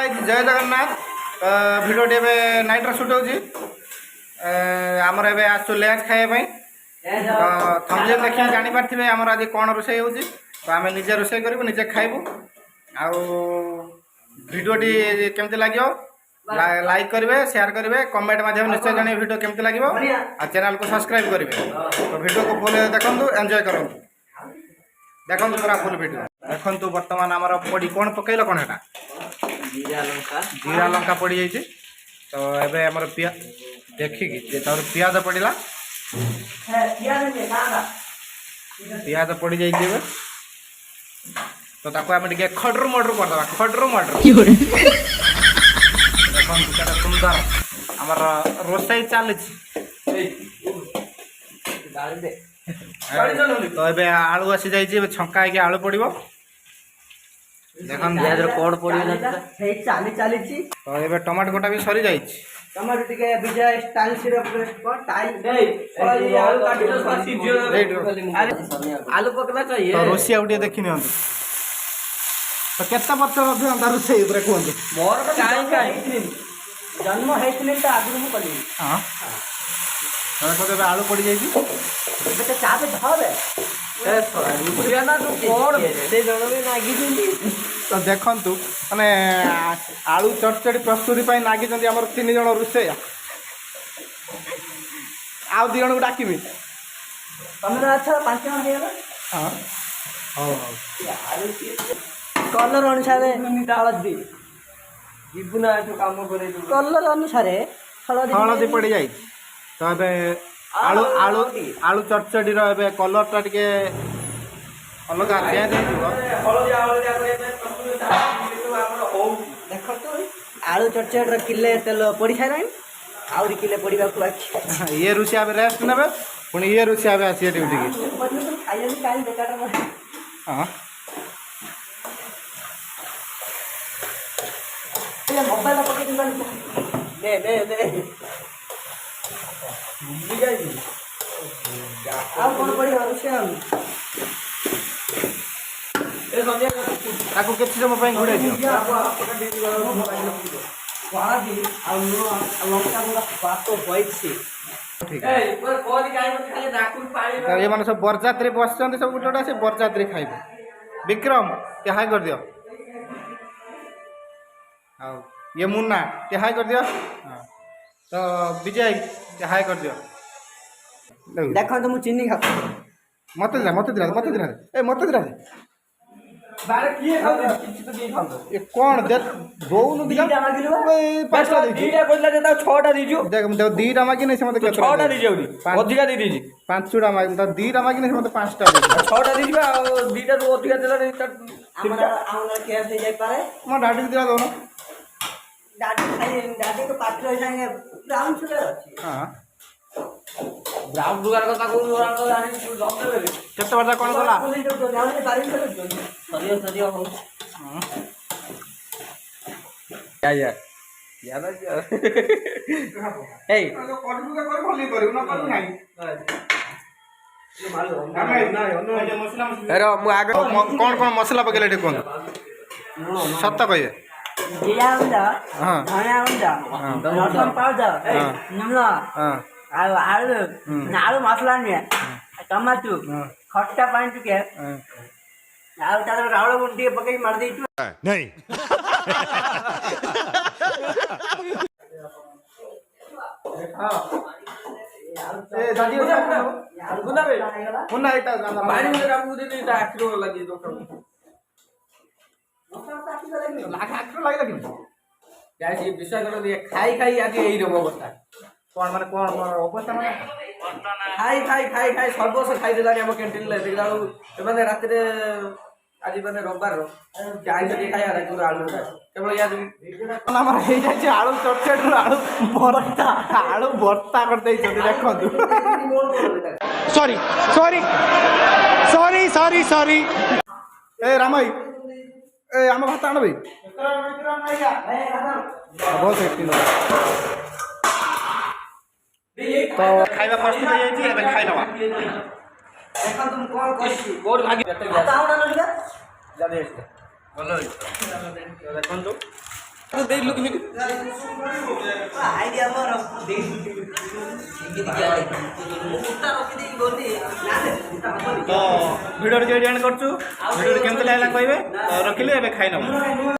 Guys जय जगन्नाथ। भिडियोटी एवं नाइट्रे suit Homer एवं आसु लंच खावाई तो थंबनेल देखिए जापारे आमर आज कौन रोषे हो तो आम निजे रोषे करूँ निजे खाइबू भिडियोटी केमती लगे लाइक करेंगे शेयर करेंगे कमेंट माध्यम निश्चय जन भिडियो केमती लगे आ चैनल को सब्सक्राइब करेंगे तो भिडियो को फुल देखु एंजॉय करूँ देखो पूरा फुल भिडियो देखु बर्तमान आमर पड़ी कौन पकईल कौन है जीरा लंका पड़ जाइए तो ये आम देखिकी पियाज पड़ा पियाज पड़ जाइए तो ताको आम टे खड्रु मड्रु करदे खड्रु मड्रु देखो सुंदर आमर रोसई चली तो ये आलू आसी जाइए छंका आलू पड़ो देखो कौन पड़ी तो ये टमाटो गोटा भी सरी जाइए टमाटो टिके विजय स्टाइल सिरप आलू पकना चाहिए तो रोसिया उठे देखी नि तो केते वर्ष अभियंता रोषे कहते मोर तो कहीं जन्म होता आगु मुझे कली हाँ तो आलू पड़ जाइए चा पे धरे तो देखु मैंने आलू चटचटी प्रस्तुति नागी आम 3 जन रोषे आउ 2 जन को डाकबी तुम अच्छा 5 जन हो हाँ कलर अनुसार हलदी जीवना कम कलर अनुसार हलदी पड़ जाए तो ये आलू आलू आलू चटचटी कलर टा टे अलग चेंज देख आलू चटचट किले तेल पड़ सारे आहरी किले पड़ा बाकी ये रुषिया रेस्ट ने पुणी ये रुषिया आसी ड्यूटी हाँ मोबाइल कौन पड़ा के समय घोड़े ये मैंने सब बरजात्री बस सब गोटे गोटे से बरजात्री खाइबे विक्रम टे हाई कर दियो हाँ ये मुन्ना टे हाई कर दियो हाँ तो विजय टे हाई कर दियो देखो तो मुझे चीनी खा मत दिला मत दिला मत दिला ए मत दिला ये कौन दे दोनु दिला पांचटा दीटा कोइला देता 6टा दीजो देख हम 2टा मागी नहीं से मते 6टा दीजो अधिका दे दीजी 5टा मागी तो 2टा मागी नहीं से मते 5टा दे 6टा दीजिबा 2टा रो अधिका देला हमरा केस दे जाय पारे म डाडी दिला दोनो दादी को पात्र संगे ब्राउन शुगर अछि हां ब्राउन शुगर को ताको ब्राउन को जानि जॉब देबे केते बड़ा कोन गला सरियो हो या याद ए तो कोडुगा कर भली करू न करू नाही अरे मु आगे कौन कौन मसला पकेले टे कोन सत्ता कहिए जीरा उंडा हां धनिया उंडा लहसुन पाउडर नमला हां आलू आलू मसला नहीं टमाटो खट्टा पानी टिके रावण गुंडी पकई मार दी नहीं ए दादी गुना बे मुन्ना एटा पानी में काबू दे ता आखिरो लगी तो लाख आखिरो लागला कि गाइस ये विश्वास करो ये खाई खाई आगे यही रंग अवस्था कौन माने कौन अवस्था माने खाई सर्वस्व खाई देला हम कैंटीन ले देखला माने रात रे आज माने रविवार रो चाय जदी खाया रे पूरा आलू केवल याद हमर हे जाय छै आलू चटचट रो आलू भर्ता कर दे छै देखंतु sorry sorry sorry sorry sorry ए रामई ए हम भात आनबे बहुत एक्टिव तो खाइबा फर्स्ट हो जाई एबे खाइ नवा এখন তুমি কল করছি गोर भागी তাও না লইবা जादे बोलो देखंतु ତୁ ଦେଇଲୁ କେମିତି ଆଇଡିଆ ମୋର ଏମିତି କିଆ ତ ଭିଡ଼ିଓ ଏଇଠି ଏଣ୍ଡ କରୁଛୁ ଭିଡ଼ିଓ କେମିତି ଲାଗିଲା କହିବେ ତ ରଖିଲି ଏବେ ଖାଇ ନେବୁ।